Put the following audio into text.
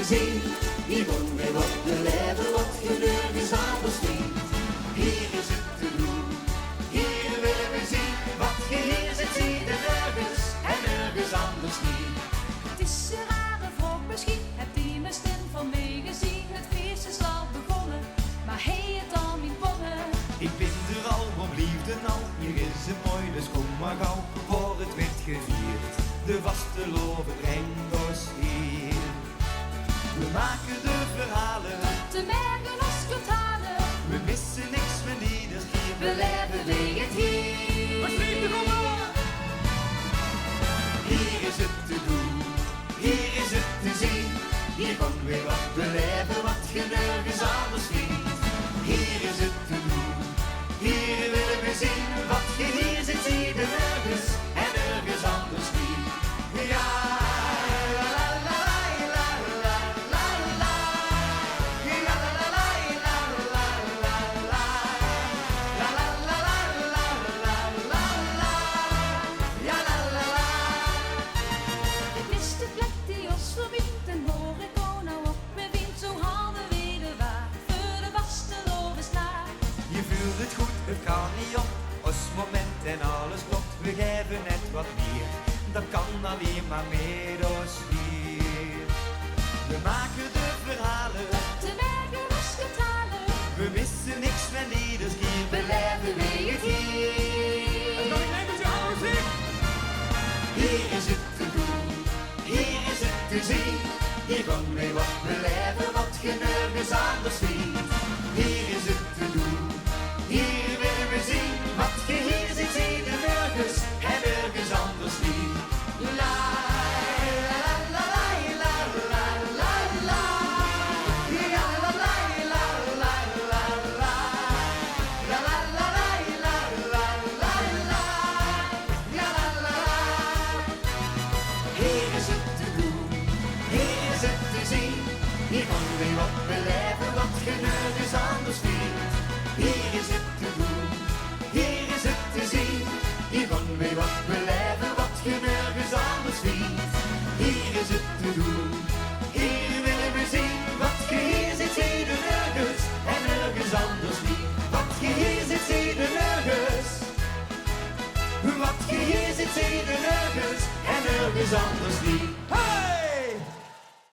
zien. Hier wonen wij wat beleven, wat je nergens anders ziet. Hier is het te doen, hier willen we zien. Wat je hier ziet, zie je nergens en nergens anders niet. Het is een rare vroeg misschien, heb die mijn stem van meegezien. Het feest is al begonnen, maar hey het al niet bonnen. Ik ben er al, om liefde al, hier is het mooi, dus kom maar gauw, voor het werd gevierd. De vasteloven brengt ons hier. We maken de verhalen, De merken als kunt halen, we missen niks van ieders keer. beleven wij het hier. Hier is het te doen, hier is het te zien. Hier komt weer wat beleven, wat je nergens anders ziet. Hier is het te doen, hier willen we zien. Wat je hier ziet, zie je nergens en nergens anders niet. Ja, la la la la la la la. Ja, la la la la la la la. La la la la la la la la. Ja, la la la. Dit is de plek die ons verbiedt en hoor ik nou op mijn wind. Zo hadden we de waar voor de vasteloven slaar. Je voelt het goed, het kan niet op. Als moment en alles klopt, we geven net wat meer. Dat kan alleen maar met ons hier. We maken de verhalen, De merken als kunt halen, we missen niks van ieders keer. beleven wij het hier. Hier is het te doen, hier is het te zien. Hier gaan wij wat beleven, wat je nergens anders ziet. Hier is het te doen, hier willen we zien. Wat je hier ziet, zie je nergens en nergens anders niet. La la la la la la la la. Ja, la la la la la la. La la la la la la la. Ja, la la la. Hier is het te doen, hier is het te zien. Hier gaan we wat beleven, wat je nergens anders ziet. Hier is het te doen, hier is het te zien. Hier gaan we wat beleven, wat je nergens anders ziet. Hier is het te doen, hier willen we zien. Wat je hier ziet, zie je nergens en nergens anders niet. Wat je hier ziet, zie je nergens. Wat je hier ziet, zie je nergens en nergens anders niet.